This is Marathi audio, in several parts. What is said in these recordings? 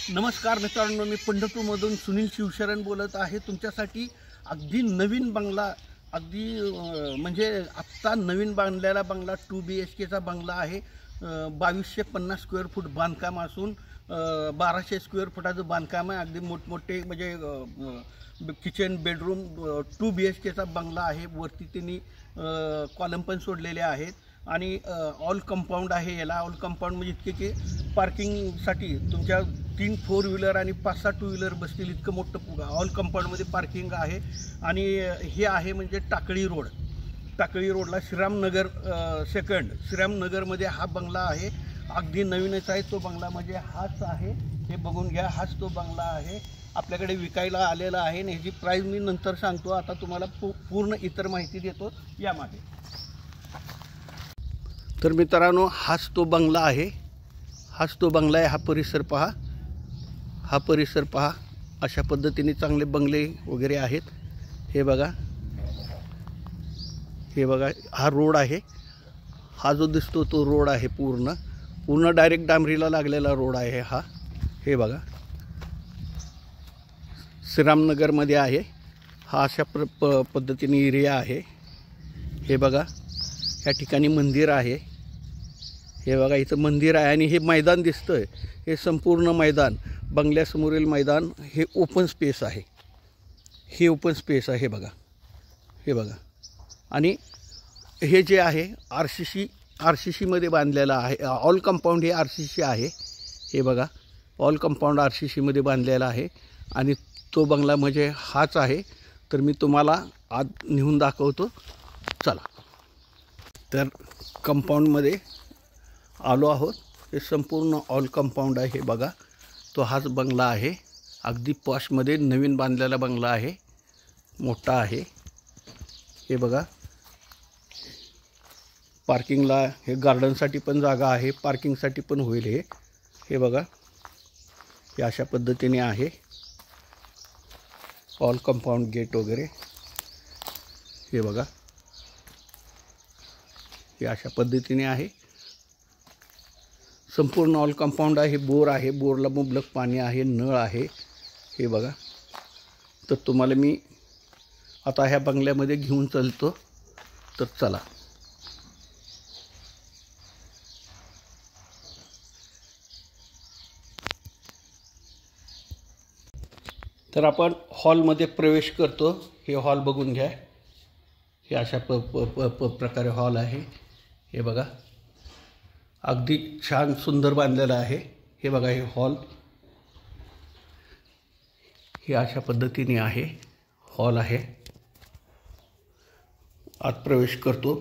नमस्कार मित्रांनो, मी पंढरपूरमधून सुनील शिवशरण बोलत आहे. तुमच्यासाठी अगदी नवीन बंगला, अगदी म्हणजे आत्ता नवीन बांधलेला बंगला 2 BHKचा बंगला आहे. 2250 स्क्वेअर फूट बांधकाम असून 1200 स्क्वेअर फुटाचं बांधकाम आहे. अगदी मोठमोठे म्हणजे किचन, बेडरूम, 2 BHKचा बंगला आहे. वरती त्यांनी कॉलम पण सोडलेले आहेत आणि ऑल कंपाऊंड आहे. याला ऑल कंपाऊंड म्हणजे इतके की पार्किंगसाठी तुमच्या 3 4 व्हीलर आणि 5-6 2 व्हीलर बसतील इतकं मोठं ऑल कंपाऊंडमध्ये पार्किंग आहे. आणि हे आहे म्हणजे टाकळी रोडला श्रीरामनगर सेकंड श्रीरामनगरमध्ये हा बंगला आहे. अगदी नवीनच आहे तो बंगला, म्हणजे हाच आहे. हे बघून घ्या, हाच तो बंगला आहे. आपल्याकडे विकायला आलेला आहे आणि ह्याची प्राईस मी नंतर सांगतो. आता तुम्हाला पूर्ण इतर माहिती देतो यामागे. तर मित्रांनो, हाच तो बंगला आहे. हा परिसर पहा, हा परिसर पहा. अशा पद्धतीने चांगले बंगले वगैरे आहेत. हे बघा, हा रोड आहे. हा जो दिसतो तो रोड आहे, पूर्ण डायरेक्ट डांबरीला लागलेला रोड आहे हा. हे बघा, श्रीरामनगरमध्ये आहे हा. अशा पद्धतीने एरिया आहे. हे बघा, या ठिकाणी मंदिर आहे. हे बघा, इथं मंदिर आहे आणि हे मैदान दिसतंय. हे संपूर्ण मैदान, बंगल्यासमोरील मैदान, हे ओपन स्पेस आहे. हे बघा. आणि हे जे आहे RCCमध्ये बांधलेलं आहे. ऑल कंपाऊंड हे RCC आहे. हे बघा, ऑल कंपाऊंड RCCमध्ये बांधलेला आहे. आणि तो बंगला म्हणजे हाच आहे. तर मी तुम्हाला आत नेऊन दाखवतो, चला. तर कंपाऊंडमध्ये आलो आहोत. हे संपूर्ण ऑल कंपाऊंड आहे. हे बघा, तो हाच बंगला आहे. अगदी पॉशमध्ये नवीन बांधलेला बंगला आहे, मोठा आहे. हे बघा, पार्किंगला हे गार्डनसाठी पण जागा आहे, पार्किंगसाठी पण होईल हे. हे बघा, हे अशा पद्धतीने आहे. ऑल कंपाऊंड गेट वगैरे हे बघा, हे अशा पद्धतीने आहे. संपूर्ण ऑल कंपाऊंड आहे. बोर आहे, बोरला मुबलक पाणी आहे, नळ आहे. हे बघा. तर तुम्हाला मी आता ह्या बंगल्यामध्ये घेऊन चालतो, तर चला. तर आपण हॉलमध्ये प्रवेश करतो. हे हॉल बघून घ्या. हे अशा प्रकारे हॉल आहे. हे बघा, अगदी छान सुंदर बांधलेलं आहे. हे बघा, हे हॉल हे अशा पद्धतीने आहे. हॉल आहे. आत प्रवेश करतो.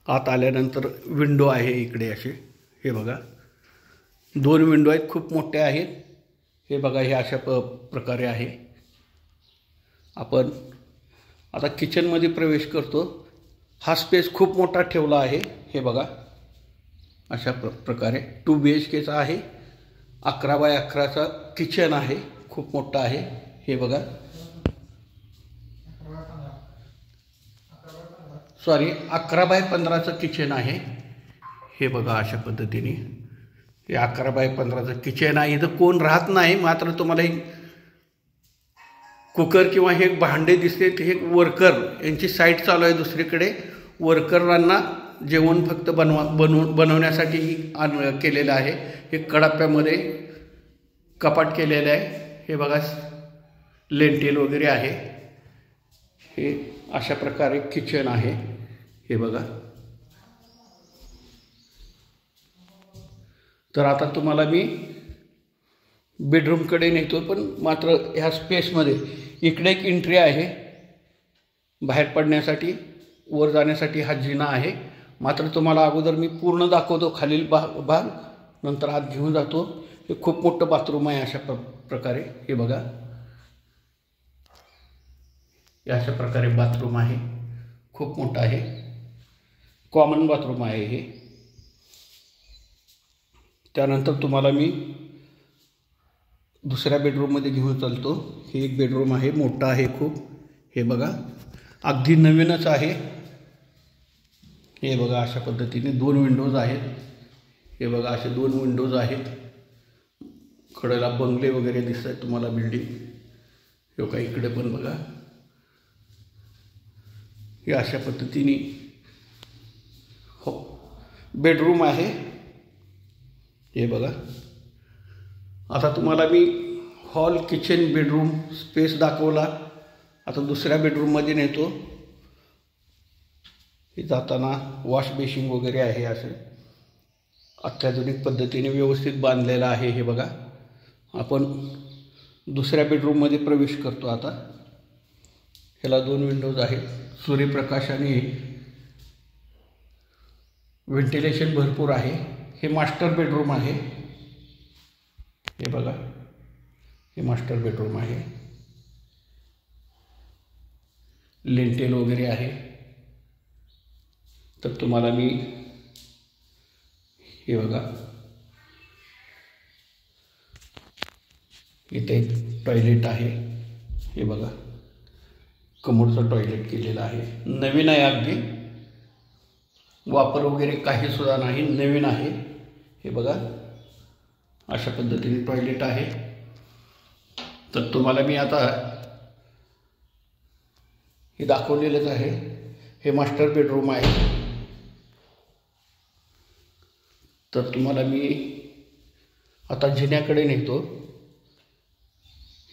आत आल्यानंतर विंडो आहे इकडे असे. हे बघा, 2 विंडो आहेत, खूप मोठ्या आहेत. हे बघा, हे अशा प्रकारे आहे. आपण आता किचनमध्ये प्रवेश करतो. हा स्पेस खूप मोठा ठेवला आहे. हे बघा, अशा प्रकारे 2 BHKचा आहे. 11 बाय 11चा किचन आहे, खूप मोठा आहे. हे बघा, 11 बाय 15चं किचन आहे. हे बघा, अशा पद्धतीने हे 11 बाय 15चं किचन आहे. इथं कोण राहत नाही, मात्र तुम्हाला हे कुकर किंवा हे भांडे दिसते, हे वर्कर यांची साईट चालू आहे. दुसरीकडे वर्करांना जेवण फक्त बनवण्यासाठी केलेलं आहे. हे कडाप्यामध्ये कपाट केलेलं आहे. हे बघा, लेंटेल वगैरे आहे. हे अशा प्रकारे किचन आहे. हे बघा. तर आता तुम्हाला मी बेडरूमकडे नेतो, पण मात्र ह्या स्पेसमध्ये इकडे एक एंट्री आहे बाहेर पडण्यासाठी. वर जाण्यासाठी हा जिना आहे. मात्र तुम्हाला अगोदर मी पूर्ण दाखवतो खालील भाग, नंतर आत घेऊन जातो. हे खूप मोठं बाथरूम आहे अशा प्रकारे. हे बघा, हे अशा प्रकारे बाथरूम आहे, खूप मोठं आहे. कॉमन बाथरूम आहे हे. त्यानंतर तुम्हाला मी दुसऱ्या बेडरूममध्ये घेऊन चालतो. हे एक बेडरूम आहे, मोठा आहे खूप. हे बघा, अगदी नवीनच आहे. हे बघा, अशा पद्धतीने 2 विंडोज आहेत. हे बघा, असे 2 विंडोज आहेत. कडेला बंगले वगैरे दिसत आहेत तुम्हाला, बिल्डिंग. हे काय इकडे पण बघा, हे अशा पद्धतीने हो बेडरूम आहे. हे बघा. आता तुम्हाला मी हॉल, किचन, बेडरूम स्पेस दाखवला. आता दुसऱ्या बेडरूममध्ये नेतो. हे जाताना वॉश बेसिन वगैरे आहे, असं अत्याधुनिक पद्धतीने व्यवस्थित बांधलेलं आहे. हे बघा. आपण दुसऱ्या बेडरूममध्ये प्रवेश करतो आता. ह्याला 2 विंडोज आहेत. सूर्यप्रकाशाने व्हेंटिलेशन भरपूर आहे. हे मास्टर बेडरूम आहे. हे बघा, हे मास्टर बेडरूम आहे. लिंटेल वगैरे आहे. तर तुम्हाला मी हे बघा, इथे एक टॉयलेट आहे. हे बघा, कमोडचं टॉयलेट केलेलं आहे. नवीन आहे अगदी, वापर वगैरे काही सुद्धा नाही, नवीन आहे. हे बघा, अशा पद्धतीने टॉयलेट आहे. तर तुम्हाला मी आता हे दाखवलेलंच आहे. हे मास्टर बेडरूम आहे. तर तुम्हाला मी आता जिन्याकडे नेतो.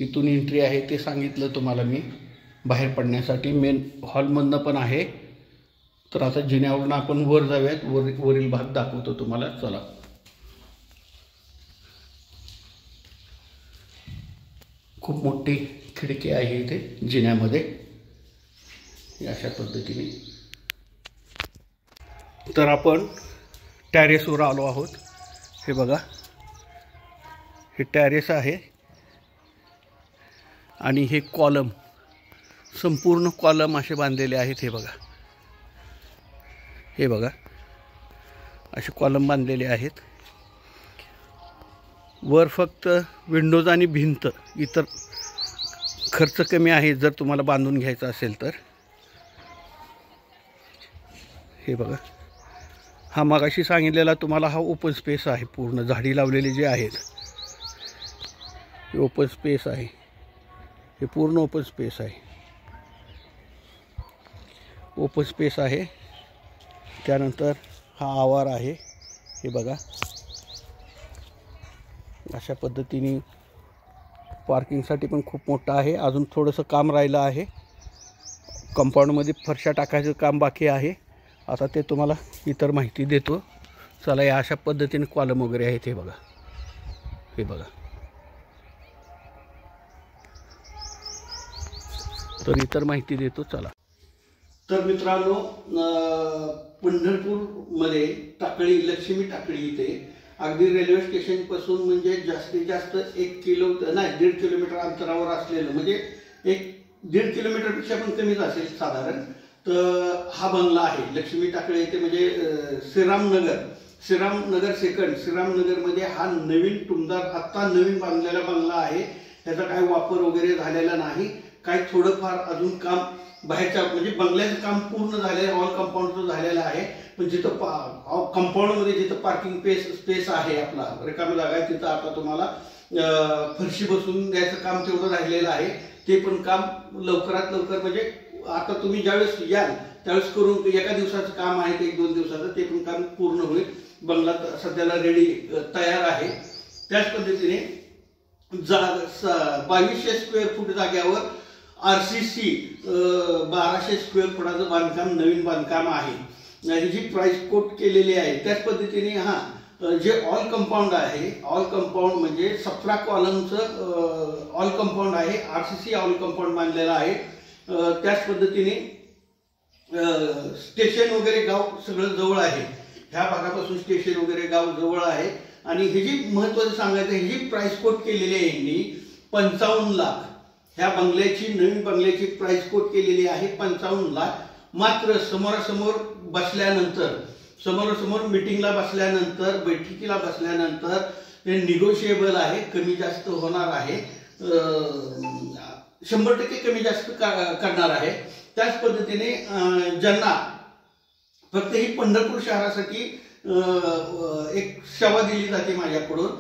इथून एंट्री आहे ते सांगितलं तुम्हाला मी. बाहेर पडण्यासाठी मेन हॉलमधनं पण आहे. तर आता जिन्यावरून आपण वर जाऊयात. वरील भाग दाखवतो तुम्हाला. चला. खूप मोठी खिडकी आहे इथे जिन्यामध्ये, अशा पद्धतीने. तर आपण टॅरेसवर आलो आहोत. हे बघा, हे टॅरेस आहे. आणि हे कॉलम, संपूर्ण कॉलम असे बांधलेले आहेत. हे बघा, हे बघा, असे कॉलम बांधलेले आहेत. वर फक्त विंडोज आणि भिंत. इतर खर्च कमी आहे जर तुम्हाला बांधून घ्यायचं असेल तर. हे बघा, हा मगाशी सांगितलेला तुम्हाला हा ओपन स्पेस आहे. पूर्ण झाडी लावलेली जे आहेत, हे ओपन स्पेस आहे. हे पूर्ण ओपन स्पेस आहे. ओपन स्पेस आहे. त्यानंतर हा आवार आहे. हे बघा, अशा पद्धतीने पार्किंगसाठी पण खूप मोठा आहे. अजून थोडंसं काम राहिलं आहे. कंपाऊंडमध्ये फरशा टाकायचं काम बाकी आहे. आता ते तुम्हाला इतर माहिती देतो. चला. या अशा पद्धतीने कॉलम वगैरे आहेत. हे बघा, हे बघा. तर इतर माहिती देतो. चला. तर मित्रांनो, पंढरपूरमध्ये टाकळी, लक्ष्मी टाकळी इथे अगदी रेल्वे स्टेशनपासून म्हणजे जास्तीत जास्त 1 किलोमीटर अंतरावर असलेलं, म्हणजे 1-1.5 किलोमीटरपेक्षा पण कमीच असेल साधारण. तर हा बंगला आहे लक्ष्मी टाकळी इथे. म्हणजे श्रीरामनगर सेकंड, श्रीरामनगरमध्ये हा नवीन टुमदार, आत्ता नवीन बांधलेला बंगला आहे. त्याचा काय वापर वगैरे झालेला नाही. काही थोडंफार अजून काम बाहेरच्या, म्हणजे बंगल्याचं काम पूर्ण झालेलं, हॉल कंपाऊंडचं झालेलं आहे. पण जिथं कंपाऊंडमध्ये जिथं पार्किंग स्पेस आहे, आपला रिकामी जागा आहे, तिथं आता तुम्हाला फरशी बसून द्यायचं काम तेवढं राहिलेलं आहे. ते पण काम लवकरात लवकर, म्हणजे आता तुम्ही ज्यावेळेस याल त्यावेळेस करून, एका दिवसाचं काम आहे ते, 1-2 दिवसाचं, ते पण काम पूर्ण होईल. बंगला सध्याला रेडी तयार आहे. त्याच पद्धतीने 2200 स्क्वेअर फूट जाग्यावर RCC 1200 स्क्वेअर फुटाचं बांधकाम, नवीन बांधकाम आहे. जी प्राइस कोट केलेली आहे. त्याच पद्धतीने जे ऑल कंपाऊंड आहे, ऑल कंपाऊंड म्हणजे 17 कॉलमचं ऑल कंपाऊंड आहे. RCC ऑल कंपाऊंड बांधलेलं आहे. त्याच पद्धतीने स्टेशन वगैरे गाव सगळं जवळ आहे. ह्या भागापासून स्टेशन वगैरे गाव जवळ आहे. आणि हे जी महत्त्वाचं सांगायचं, ही जी प्राइस कोट केलेली आहे यांनी 55 लाख. ह्या बंगल्याची, नवीन बंगल्याची प्राइस कोट केलेली आहे 55 लाख. मात्र समोरासमोर बसल्यानंतर, समोरासमोर मिटिंगला बसल्यानंतर, बैठकीला बसल्यानंतर हे निगोशिएबल आहे. कमी जास्त होणार आहे. 100% कमी जास्त करणार आहे. त्याच पद्धतीने ज्यांना फक्त ही पंढरपूर शहरासाठी एक सेवा दिली जाते माझ्याकडून,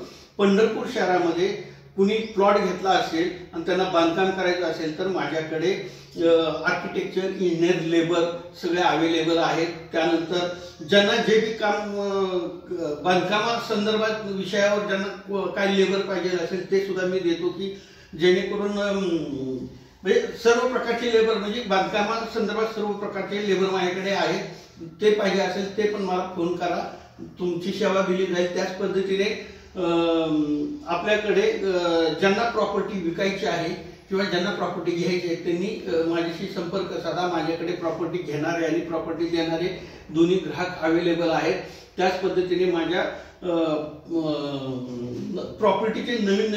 पंढरपूर शहरामध्ये कुणी प्लॉट घेतला असेल आणि त्यांना बांधकाम करायचं असेल तर माझ्याकडे आर्किटेक्चर, इंजिनियर, लेबर सगळे अवेलेबल आहेत. त्यानंतर ज्यांना जे बी काम बांधकामासंदर्भात विषयावर ज्यांना काय लेबर पाहिजे असेल ते सुद्धा मी देतो, की जेणेकरून म्हणजे सर्व प्रकारचे लेबर, म्हणजे बांधकामासंदर्भात सर्व प्रकारचे लेबर माझ्याकडे आहेत. ते पाहिजे असेल ते पण मला फोन करा, तुमची सेवा दिली जाईल. त्याच पद्धतीने आपल्याकडे ज्यांना प्रॉपर्टी विकायची आहे किंवा ज्यांना प्रॉपर्टी घ्यायची आहे त्यांनी माझ्याशी संपर्क साधा. माझ्याकडे प्रॉपर्टी घेणारे आणि प्रॉपर्टी देणारे दोन्ही ग्राहक अवेलेबल आहेत. त्याच पद्धतीने माझ्या प्रॉपर्टीचे नवीन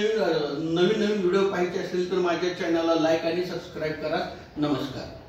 व्हिडिओ पाहायचे असेल तर माझ्या चॅनलला लाईक आणि सबस्क्राईब करा. नमस्कार.